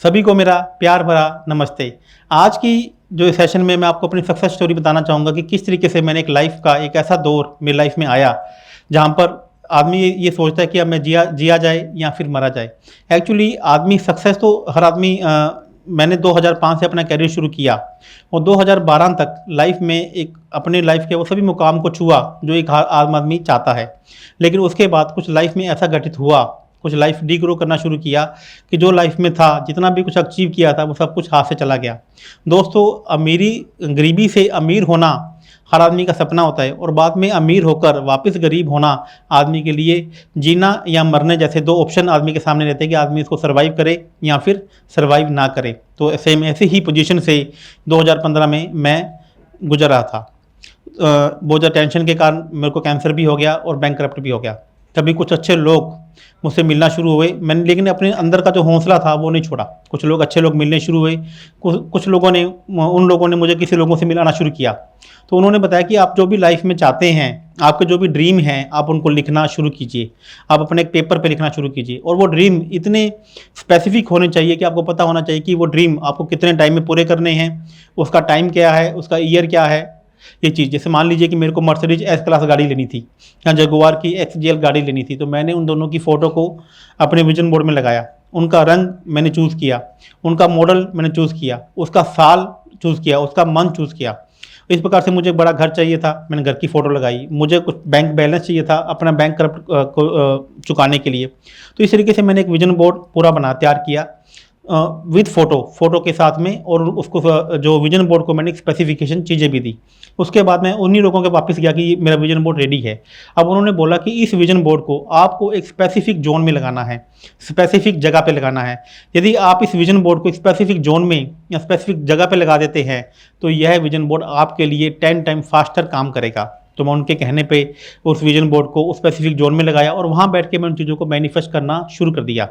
सभी को मेरा प्यार भरा नमस्ते। आज की जो सेशन में मैं आपको अपनी सक्सेस स्टोरी बताना चाहूँगा कि किस तरीके से मैंने एक लाइफ का एक ऐसा दौर मेरी लाइफ में आया जहाँ पर आदमी ये सोचता है कि अब मैं जिया जाए या फिर मरा जाए। एक्चुअली आदमी सक्सेस तो हर आदमी मैंने 2005 से अपना करियर शुरू किया और 2012 तक लाइफ में एक अपने लाइफ के वो सभी मुकाम को छुआ जो एक आम आदमी चाहता है। लेकिन उसके बाद कुछ लाइफ में ऐसा घटित हुआ, कुछ लाइफ डीग्रो करना शुरू किया कि जो लाइफ में था, जितना भी कुछ अचीव किया था, वो सब कुछ हाथ से चला गया। दोस्तों, गरीबी से अमीर होना हर आदमी का सपना होता है और बाद में अमीर होकर वापस गरीब होना आदमी के लिए जीना या मरने जैसे दो ऑप्शन आदमी के सामने रहते हैं कि आदमी इसको सर्वाइव करे या फिर सर्वाइव ना करे। तो सेम ऐसे ही पोजीशन से 2015 में मैं गुजर रहा था। बहुत ज़्यादा टेंशन के कारण मेरे को कैंसर भी हो गया और बैंकक्रप्ट भी हो गया। तभी कुछ अच्छे लोग मुझसे मिलना शुरू हुए, मैंने लेकिन अपने अंदर का जो हौसला था वो नहीं छोड़ा। कुछ लोग अच्छे लोग मिलने शुरू हुए। कुछ लोगों ने उन लोगों ने मुझे किसी लोगों से मिलाना शुरू किया। तो उन्होंने बताया कि आप जो भी लाइफ में चाहते हैं, आपके जो भी ड्रीम हैं, आप उनको लिखना शुरू कीजिए। आप अपने एक पेपर पे लिखना शुरू कीजिए और वो ड्रीम इतने स्पेसिफिक होने चाहिए कि आपको पता होना चाहिए कि वो ड्रीम आपको कितने टाइम में पूरे करने हैं, उसका टाइम क्या है, उसका ईयर क्या है। ये चीज़ जैसे मान लीजिए कि मेरे को मर्सिडीज एस क्लास गाड़ी लेनी थी या जगुआर की XJL गाड़ी लेनी थी, तो मैंने उन दोनों की फ़ोटो को अपने विजन बोर्ड में लगाया। उनका रंग मैंने चूज़ किया, उनका मॉडल मैंने चूज़ किया, उसका साल चूज़ किया, उसका मंथ चूज़ किया। इस प्रकार से मुझे एक बड़ा घर चाहिए था, मैंने घर की फ़ोटो लगाई। मुझे कुछ बैंक बैलेंस चाहिए था अपना बैंक करप्ट को चुकाने के लिए। तो इस तरीके से मैंने एक विजन बोर्ड पूरा तैयार किया विद फ़ोटो के साथ में, और उसको जो विजन बोर्ड को मैंने स्पेसिफिकेशन चीज़ें भी दी। उसके बाद मैं उन्हीं लोगों के वापस गया कि मेरा विजन बोर्ड रेडी है। अब उन्होंने बोला कि इस विजन बोर्ड को आपको एक स्पेसिफिक जोन में लगाना है, स्पेसिफिक जगह पे लगाना है। यदि आप इस विजन बोर्ड को स्पेसिफिक जोन में या स्पेसिफिक जगह पे लगा देते हैं तो यह विजन बोर्ड आपके लिए 10 टाइम फास्टर काम करेगा। तो मैं उनके कहने पे उस विजन बोर्ड को उस स्पेसिफिक जोन में लगाया और वहाँ बैठ के मैं उन चीज़ों को मैनिफेस्ट करना शुरू कर दिया।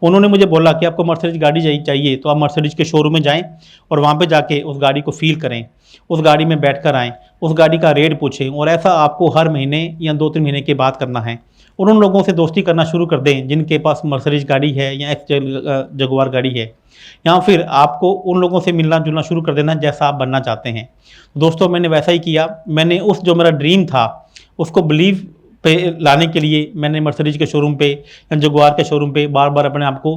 उन्होंने मुझे बोला कि आपको मर्सिडीज गाड़ी चाहिए तो आप मर्सिडीज के शोरूम में जाएं और वहाँ पे जाके उस गाड़ी को फील करें, उस गाड़ी में बैठ कर आएँ, उस गाड़ी का रेट पूछें, और ऐसा आपको हर महीने या 2-3 महीने के बाद करना है। और उन लोगों से दोस्ती करना शुरू कर दें जिनके पास मर्सिडीज गाड़ी है या जगुआर गाड़ी है, या फिर आपको उन लोगों से मिलना जुलना शुरू कर देना जैसा आप बनना चाहते हैं। दोस्तों, मैंने वैसा ही किया। मैंने उस जो मेरा ड्रीम था उसको बिलीव पे लाने के लिए मैंने मर्सिडीज के शोरूम पे या जगुआर के शोरूम पे बार बार अपने आप को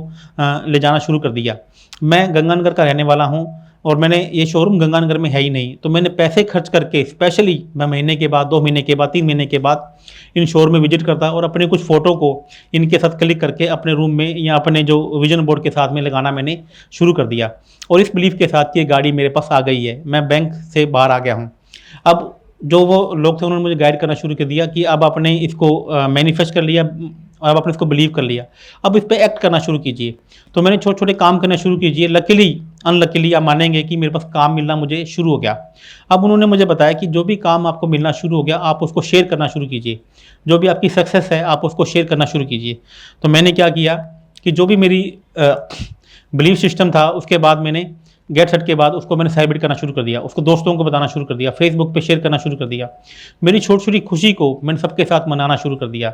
ले जाना शुरू कर दिया। मैं गंगानगर का रहने वाला हूँ और मैंने ये शोरूम गंगानगर में है ही नहीं, तो मैंने पैसे खर्च करके स्पेशली मैं महीने के बाद, 2 महीने के बाद, 3 महीने के बाद इन शोरूम में विजिट करता और अपने कुछ फ़ोटो को इनके साथ क्लिक करके अपने रूम में या अपने जो विजन बोर्ड के साथ में लगाना मैंने शुरू कर दिया। और इस बिलीफ के साथ कि ये गाड़ी मेरे पास आ गई है, मैं बैंक से बाहर आ गया हूँ। अब जो वो लोग थे उन्होंने मुझे गाइड करना शुरू कर दिया कि अब आपने इसको मैनिफेस्ट कर लिया और अब आपने इसको बिलीव कर लिया, अब इस पर एक्ट करना शुरू कीजिए। तो मैंने छोटे छोटे काम करना शुरू कीजिए। लकीली अनलकीली आप मानेंगे कि मेरे पास काम मिलना मुझे शुरू हो गया। अब उन्होंने मुझे बताया कि जो भी काम आपको मिलना शुरू हो गया आप उसको शेयर करना शुरू कीजिए, जो भी आपकी सक्सेस है आप उसको शेयर करना शुरू कीजिए। तो मैंने क्या किया कि जो भी मेरी बिलीफ सिस्टम था उसके बाद मैंने गेट सेट के बाद उसको मैंने सेलिब्रेट करना शुरू कर दिया, उसको दोस्तों को बताना शुरू कर दिया, फेसबुक पे शेयर करना शुरू कर दिया। मेरी छोटी छोटी खुशी को मैंने सबके साथ मनाना शुरू कर दिया,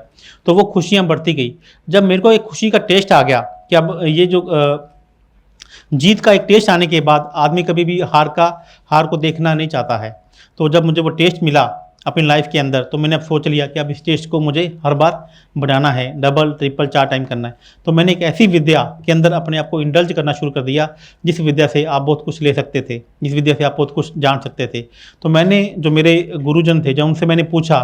तो वो खुशियाँ बढ़ती गई। जब मेरे को एक खुशी का टेस्ट आ गया कि अब ये जो जीत का एक टेस्ट आने के बाद आदमी कभी भी हार को देखना नहीं चाहता है। तो जब मुझे वो टेस्ट मिला अपनी लाइफ के अंदर, तो मैंने अब सोच लिया कि अब इस टेस्ट को मुझे हर बार बढ़ाना है, डबल ट्रिपल 4 टाइम करना है। तो मैंने एक ऐसी विद्या के अंदर अपने आप को इंडल्ज करना शुरू कर दिया जिस विद्या से आप बहुत कुछ ले सकते थे, जिस विद्या से आप बहुत कुछ जान सकते थे। तो मैंने जो मेरे गुरुजन थे, जब उनसे मैंने पूछा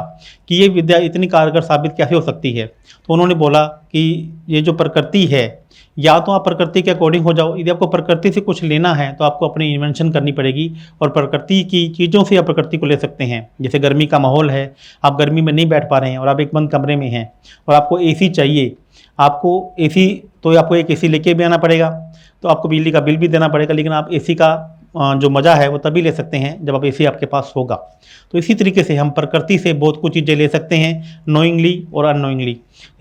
कि ये विद्या इतनी कारगर साबित कैसे हो सकती है, तो उन्होंने बोला कि ये जो प्रकृति है, या तो आप प्रकृति के अकॉर्डिंग हो जाओ, यदि आपको प्रकृति से कुछ लेना है तो आपको अपनी इन्वेंशन करनी पड़ेगी और प्रकृति की चीज़ों से आप प्रकृति को ले सकते हैं। जैसे गर्मी का माहौल है, आप गर्मी में नहीं बैठ पा रहे हैं और आप एक बंद कमरे में हैं और आपको एसी चाहिए, आपको एसी तो आपको एक एसी लेके भी आना पड़ेगा, तो आपको बिजली का बिल भी देना पड़ेगा, लेकिन आप एसी का जो मज़ा है वो तभी ले सकते हैं जब आप एसी आपके पास होगा। तो इसी तरीके से हम प्रकृति से बहुत कुछ चीज़ें ले सकते हैं, नोइंगली और अननोइंगली।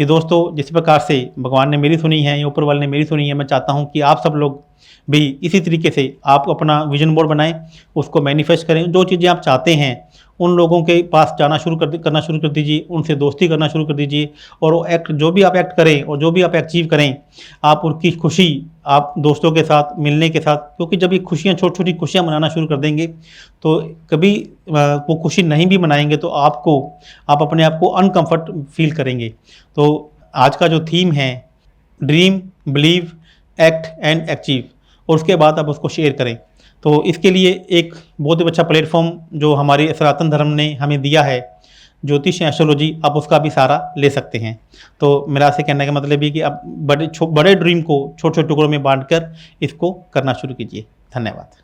ये दोस्तों, जिस प्रकार से भगवान ने मेरी सुनी है या ऊपर वाले ने मेरी सुनी है, मैं चाहता हूँ कि आप सब लोग भी इसी तरीके से आप अपना विजन बोर्ड बनाएं, उसको मैनिफेस्ट करें। जो चीज़ें आप चाहते हैं उन लोगों के पास जाना करना शुरू कर दीजिए, उनसे दोस्ती करना शुरू कर दीजिए। और वो एक्ट जो भी आप एक्ट करें और जो भी आप अचीव करें, आप उनकी खुशी आप दोस्तों के साथ मिलने के साथ, क्योंकि जब ये खुशियाँ छोटी छोटी खुशियाँ मनाना शुरू कर देंगे तो कभी वो खुशी नहीं भी मनाएंगे तो आप अपने आप को अनकंफर्ट फील करेंगे। तो आज का जो थीम है, dream, believe, act and achieve, और उसके बाद आप उसको शेयर करें। तो इसके लिए एक बहुत ही अच्छा प्लेटफॉर्म जो हमारी सनातन धर्म ने हमें दिया है, ज्योतिष एस्ट्रोलॉजी, आप उसका भी सहारा ले सकते हैं। तो मेरा से कहने का मतलब ये कि आप बड़े ड्रीम को छोटे छोटे टुकड़ों में बांटकर इसको करना शुरू कीजिए। धन्यवाद।